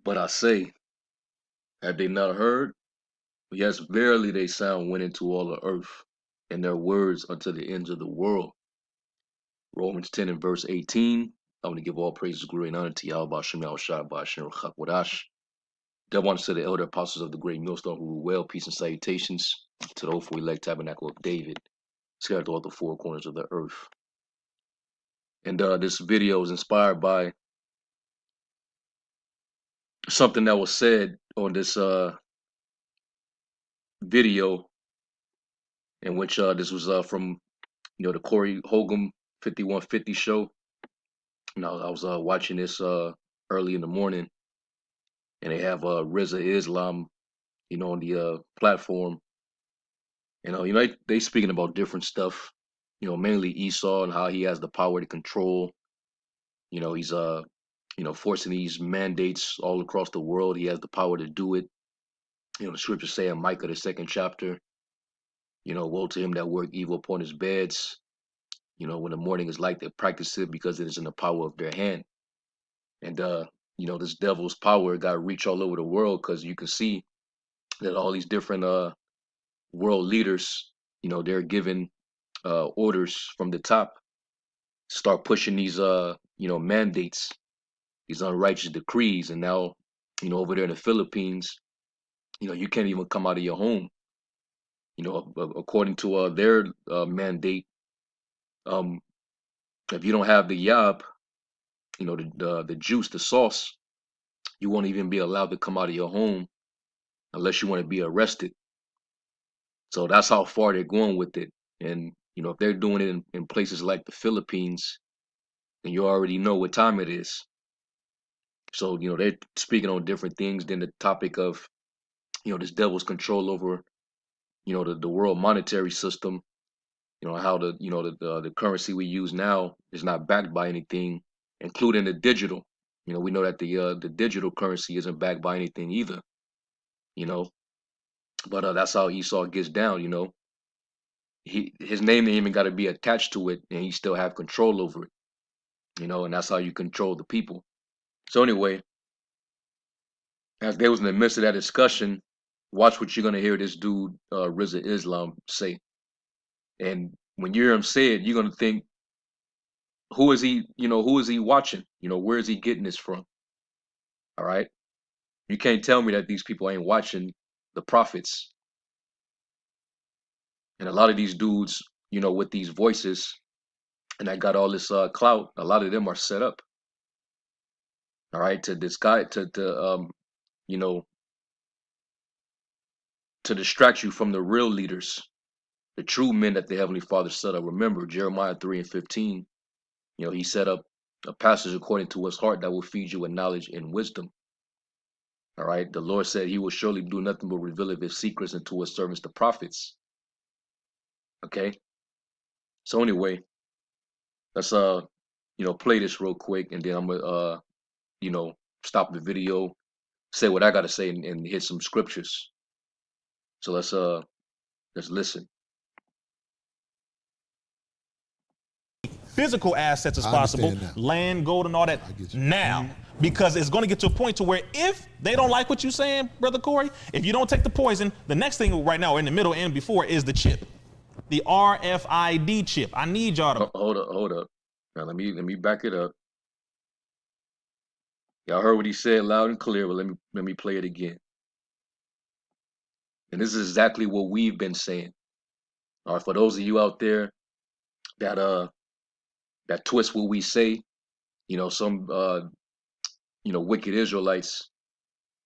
But I say, have they not heard? Yes, verily they sound went into all the earth, and their words unto the ends of the world. Romans 10 and verse 18. I want to give all praises, glory, and honor to Yahweh Hashem Yahushua Ba'ashem Chakwaдаsh. Devil honor to the elder apostles of the great millstone who rule well, peace and salutations to the hopeful elect tabernacle of David, scattered throughout the four corners of the earth. And this video is inspired by something that was said on this video, in which this was from the Corey Holcomb 5150 show. I was watching this early in the morning, and they have Rizza Islam, on the platform. They speaking about different stuff, mainly Esau and how he has the power to control. He's forcing these mandates all across the world. He has the power to do it. The scriptures say in Micah the second chapter, woe to him that work evil upon his beds. When the morning is light, they practice it because it is in the power of their hand. And this devil's power got reach all over the world, because you can see that all these different world leaders, they're given orders from the top, start pushing these mandates, these unrighteous decrees. And now, over there in the Philippines, you can't even come out of your home. According to their mandate, if you don't have the yab, the juice, the sauce, you won't even be allowed to come out of your home unless you want to be arrested. So that's how far they're going with it. And if they're doing it in places like the Philippines, then you already know what time it is. So they're speaking on different things than the topic of this devil's control over the world monetary system. How the currency we use now is not backed by anything, including the digital. We know that the digital currency isn't backed by anything either. But that's how Esau gets down. His name ain't even got to be attached to it, and he still have control over it. And that's how you control the people. So anyway, as they was in the midst of that discussion, watch what you're gonna hear this dude Rizza Islam say. And when you hear him say it, you're gonna think, who is he? Who is he watching? Where is he getting this from? All right, you can't tell me that these people ain't watching the prophets. And a lot of these dudes, with these voices and that got all this clout, a lot of them are set up. All right, to this guy you know to distract you from the real leaders, the true men that the Heavenly Father set up. Remember Jeremiah 3 and 15. He set up a passage according to his heart that will feed you with knowledge and wisdom. All right. The Lord said he will surely do nothing but reveal his secrets unto his servants, the prophets. Okay. So anyway, let's play this real quick, and then I'm gonna stop the video, say what I gotta say, and hit some scriptures. So let's listen. Physical assets as possible, land, gold, and all that now. Because it's going to get to a point to where if they don't like what you're saying, Brother Corey, if you don't take the poison, the next thing right now, in the middle and before, is the chip. The RFID chip. I need y'all to... Hold up. Now let me back it up. Y'all heard what he said loud and clear, but let me play it again. And this is exactly what we've been saying. All right, for those of you out there that twist what we say, some wicked Israelites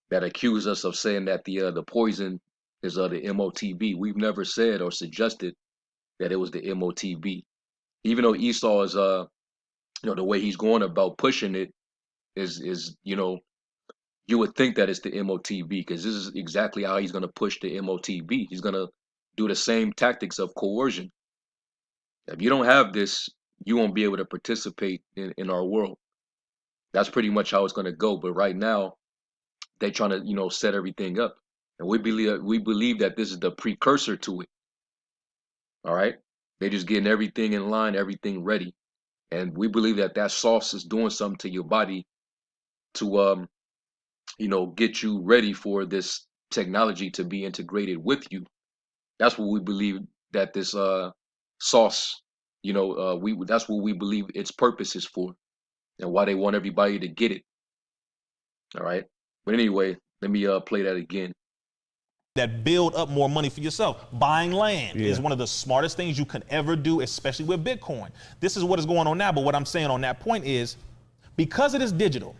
that accuse us of saying that the poison is the MOTB. We've never said or suggested that it was the MOTB. Even though Esau is the way he's going about pushing it is you would think that it's the MOTB, because this is exactly how he's going to push the MOTB. He's going to do the same tactics of coercion. If you don't have this, you won't be able to participate in our world. That's pretty much how it's going to go. But right now, they're trying to set everything up, and we believe that this is the precursor to it. All right, they're just getting everything in line, everything ready, and we believe that sauce is doing something to your body to get you ready for this technology to be integrated with you. That's what we believe that this sauce, we that's what we believe its purpose is for, and why they want everybody to get it. All right. But anyway, let me play that again. That build up more money for yourself. Buying land is one of the smartest things you can ever do, especially with Bitcoin. This is what is going on now. But what I'm saying on that point is, because it is digital,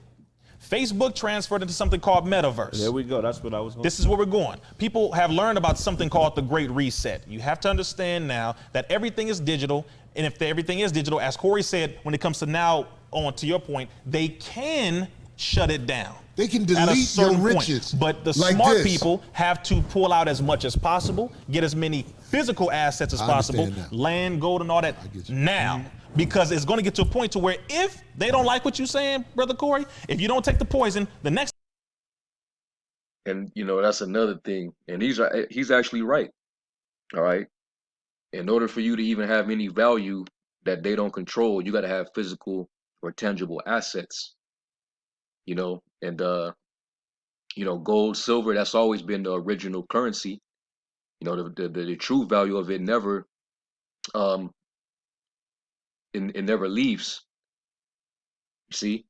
Facebook transferred into something called metaverse. There we go. That's what I was going This is where we're going. People have learned about something called the Great Reset. You have to understand now that everything is digital. And if everything is digital, as Corey said, when it comes to now, on to your point, they can shut it down. They can delete your riches. But the like smart this. people have to pull out as much as possible, get as many physical assets as possible, land, gold, and all that now. Because it's going to get to a point to where if they don't like what you're saying, Brother Corey, if you don't take the poison, the next. And that's another thing. And he's actually right. All right. In order for you to even have any value that they don't control, you got to have physical or tangible assets. And gold, silver, that's always been the original currency. The true value of it never it never leaves. You see?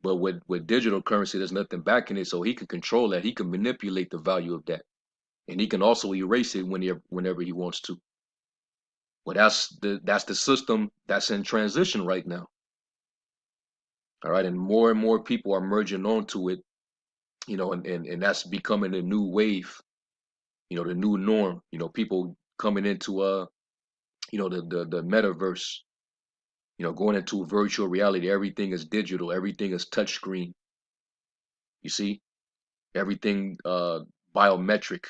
But with digital currency, there's nothing backing it, so he can control that. He can manipulate the value of that. And he can also erase it whenever he wants to. Well, that's the system that's in transition right now. All right, and more people are merging onto it, and that's becoming a new wave, the new norm. People coming into the metaverse, going into virtual reality. Everything is digital, everything is touchscreen. You see? Everything biometric.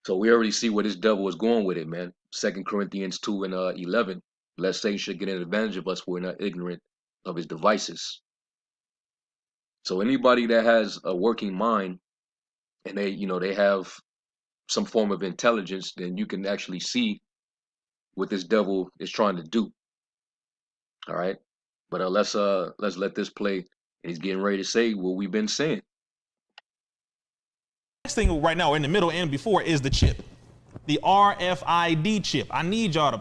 So we already see where this devil is going with it, man. 2 Corinthians 2 and 11. Lest Satan should get an advantage of us, we're not ignorant of his devices. So anybody that has a working mind and they have some form of intelligence, then you can actually see what this devil is trying to do. All right. But let's let this play. And he's getting ready to say what we've been saying. Next thing right now, in the middle and before, is the chip. The RFID chip. I need y'all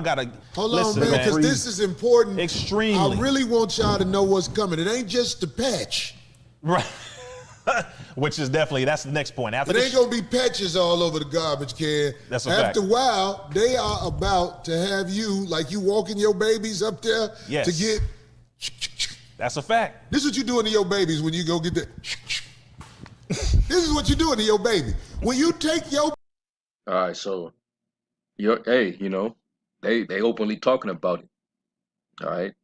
gotta hold listen, on, man, because this is important. Extremely. I really want y'all to know what's coming. It ain't just the patch. Right. Which is that's the next point. After it ain't gonna be patches all over the garbage can. That's a fact. After a while, they are about to have you, like you walking your babies up there to get. That's a fact. This is what you doing to your babies when you go get the. This is what you're doing to your baby. When you take your. All right, so they openly talking about it. All right.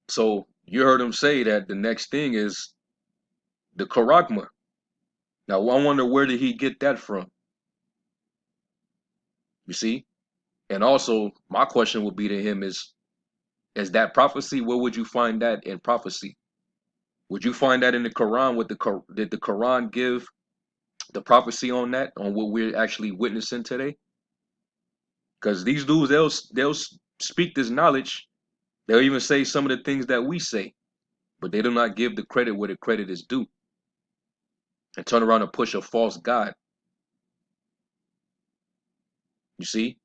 So you heard him say that the next thing is the charagma. Now I wonder, where did he get that from? You see? And also my question would be to him is that prophecy? Where would you find that in prophecy? Would you find that in the Quran? Did the Quran give the prophecy on that, on what we're actually witnessing today? Because these dudes, they'll speak this knowledge. They'll even say some of the things that we say, but they do not give the credit where the credit is due, and turn around and push a false god. You see?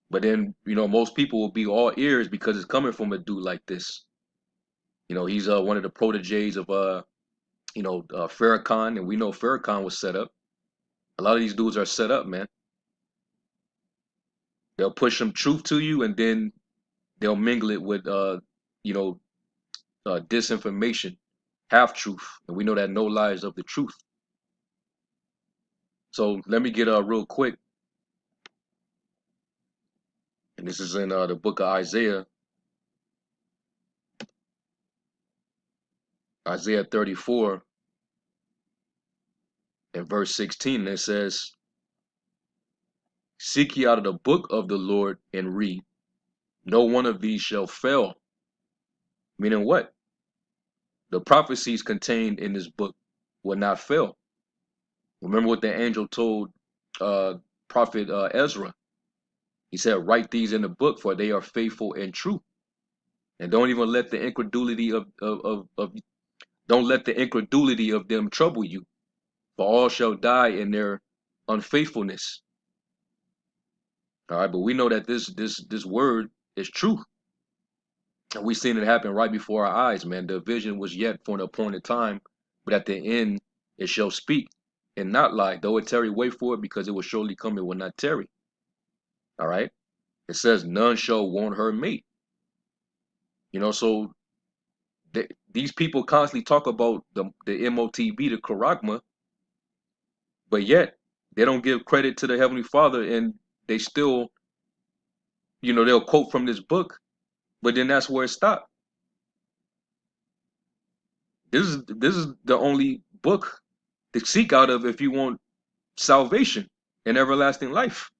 But then, most people will be all ears because it's coming from a dude like this. He's one of the proteges of Farrakhan, and we know Farrakhan was set up. A lot of these dudes are set up, man. They'll push some truth to you, and then they'll mingle it with disinformation, half truth, and we know that no lie is of the truth. So let me get real quick, and this is in the book of Isaiah 34 and verse 16, and it says, "Seek ye out of the book of the Lord and read. No one of these shall fail." Meaning what? The prophecies contained in this book will not fail. Remember what the angel told prophet Ezra. He said, "Write these in the book, for they are faithful and true." And don't even let the incredulity of don't let the incredulity of them trouble you. For all shall die in their unfaithfulness. All right, but we know that this word is true. And we seen it happen right before our eyes, man. The vision was yet for an appointed time, but at the end it shall speak and not lie. Though it tarry, wait for it, because it will surely come, it will not tarry. All right. It says none shall want her mate. So these people constantly talk about the MOTB, the charagma, but yet they don't give credit to the Heavenly Father, and they still, they'll quote from this book, but then that's where it stopped. This is the only book to seek out of if you want salvation and everlasting life.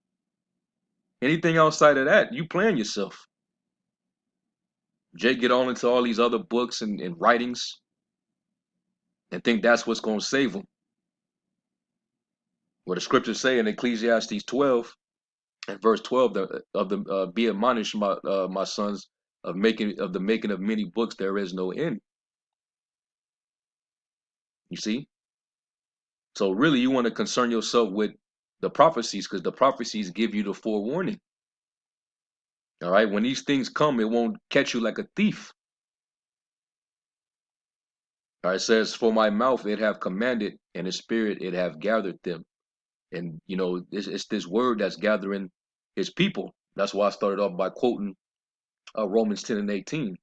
Anything outside of that, you playing yourself. Jake get on into all these other books and writings and think that's what's going to save them. What the scriptures say in Ecclesiastes 12 and verse 12, be admonished, my sons, of the making of many books, there is no end. You see? So really, you want to concern yourself with the prophecies, because the prophecies give you the forewarning. All right, when these things come, it won't catch you like a thief. All right, it says, "For my mouth it have commanded, and the spirit it have gathered them." And it's this word that's gathering his people. That's why I started off by quoting Romans 10 and 18.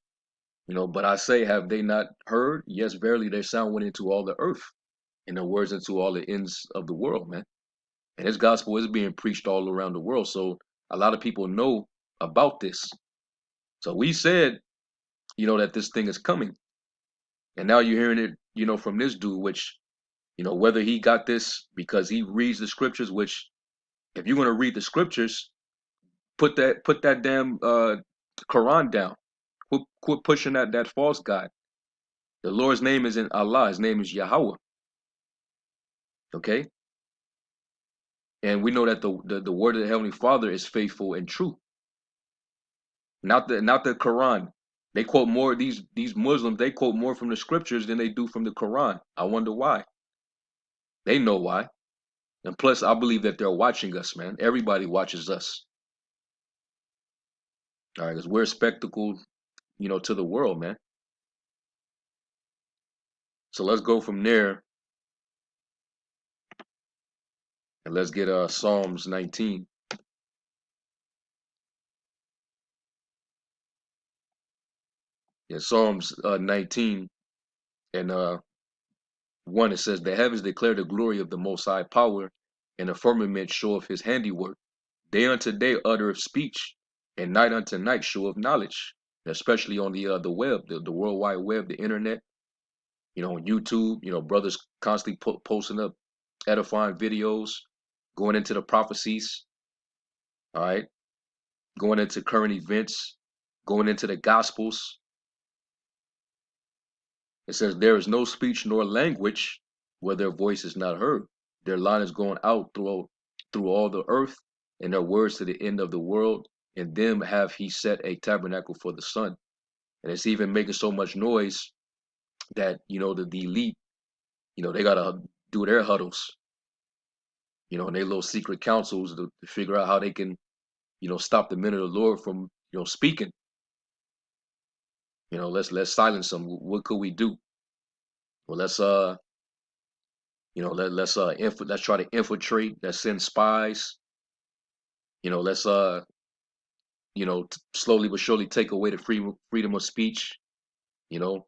But I say, have they not heard? Yes, verily, their sound went into all the earth, and their words into all the ends of the world, man. And this gospel is being preached all around the world. So a lot of people know about this. So we said, that this thing is coming. And now you're hearing it, from this dude, which, whether he got this because he reads the scriptures, which if you're going to read the scriptures, put that damn Quran down. Quit pushing that false god. The Lord's name isn't Allah, his name is Yahweh. Okay? And we know that the word of the Heavenly Father is faithful and true. Not the Quran. They quote more, these Muslims, they quote more from the scriptures than they do from the Quran. I wonder why. They know why. And plus, I believe that they're watching us, man. Everybody watches us. All right, because we're a spectacle, to the world, man. So let's go from there and let's get Psalms 19. Yeah, Psalms 19 and 1, it says, "The heavens declare the glory of the Most High power, and the firmament showeth his handiwork. Day unto day uttereth speech, and night unto night showeth knowledge." Especially on the web, the World Wide Web, the internet, on YouTube, brothers constantly posting up edifying videos, going into the prophecies, all right, going into current events, going into the gospels. It says, "There is no speech nor language where their voice is not heard. Their line is going out through all the earth, and their words to the end of the world. In them have he set a tabernacle for the sun." And it's even making so much noise that, the elite, they gotta do their huddles, and their little secret councils to figure out how they can, stop the men of the Lord from, speaking. Let's silence them. What could we do? Well, let's try to infiltrate. Let's send spies. Let's slowly but surely take away the freedom of speech. You know,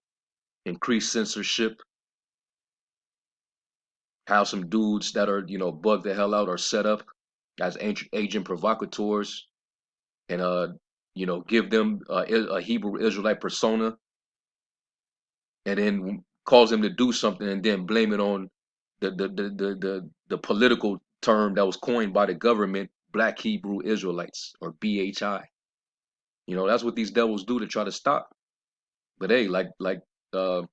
increase censorship. Have some dudes that are bug the hell out or set up as agent provocateurs, and give them a Hebrew Israelite persona, and then cause them to do something, and then blame it on the political term that was coined by the government, Black Hebrew Israelites, or BHI. That's what these devils do to try to stop. But hey, like uh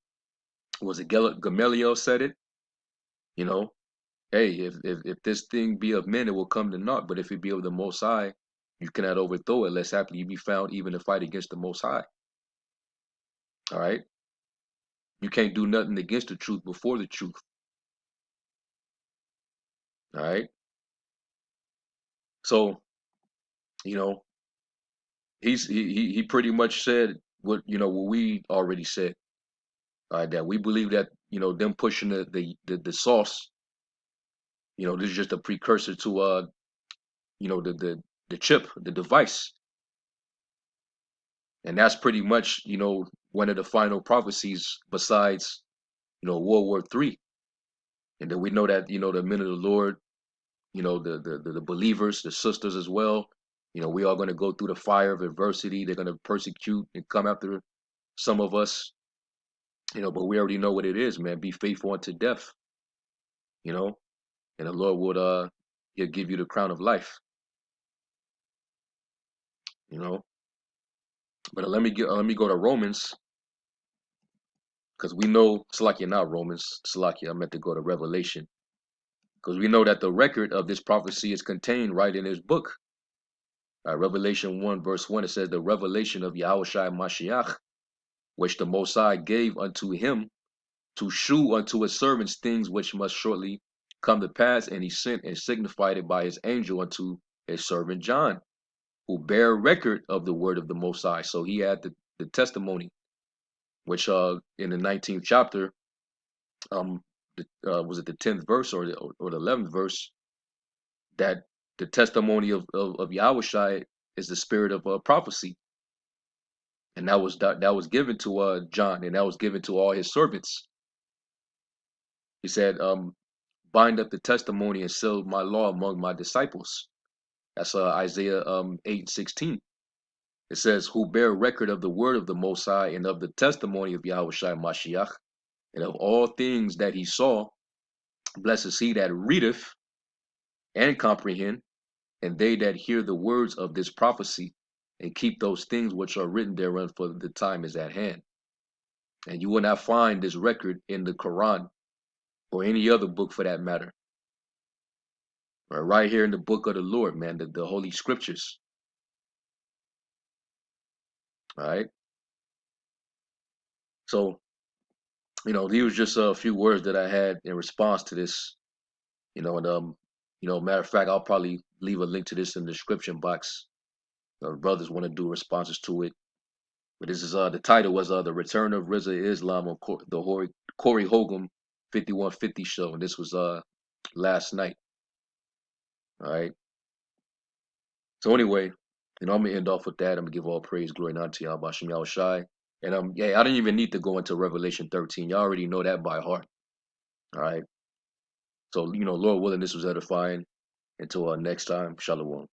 was it Gamaliel said it, you know, hey, if this thing be of men, it will come to naught. But if it be of the Most High, you cannot overthrow it, lest haply you be found even to fight against the Most High. All right. You can't do nothing against the truth before the truth. All right. So, you know, he pretty much said what, what we already said. All right, that we believe that, them pushing the sauce, this is just a precursor to the chip, the device. And that's pretty much, one of the final prophecies besides, World War III. And then we know that, the men of the Lord, the believers, the sisters as well, we are going to go through the fire of adversity. They're going to persecute and come after some of us, but we already know what it is, man. Be faithful unto death, you know, and the Lord would he'll give you the crown of life, you know. But let me go to Romans, because we know Salakia, not Romans, Salakia, I meant to go to Revelation. Because we know that the record of this prophecy is contained right in his book. Revelation 1, verse 1, it says, the revelation of Yahushua Mashiach, which the Most High gave unto him to shew unto his servants things which must shortly come to pass. And he sent and signified it by his angel unto his servant John, who bear record of the word of the Most High. So he had the testimony, which in the 19th chapter, was it the 10th verse or the 11th verse, that the testimony of Yahushua is the spirit of prophecy. And that was given to John, and that was given to all his servants. He said, bind up the testimony and seal my law among my disciples. That's Isaiah 8:16. It says, who bear record of the word of the Most High and of the testimony of Yahushua Mashiach, and of all things that he saw. Blessed is he that readeth and comprehend, and they that hear the words of this prophecy, and keep those things which are written therein, for the time is at hand. And you will not find this record in the Quran or any other book for that matter. Right here in the book of the Lord, man, the Holy Scriptures. All right. So, these was just a few words that I had in response to this. And matter of fact, I'll probably leave a link to this in the description box. Brothers want to do responses to it. But this is the title was the Return of Rizza Islam on the Corey Holcomb 5150 show, and this was last night. All right. So anyway, I'm gonna end off with that. I'm gonna give all praise, glory, and honor to Yahweh Shem Yahushai. And yeah, I didn't even need to go into Revelation 13. Y'all already know that by heart. All right. So Lord willing, this was edifying. Until next time, Shalom.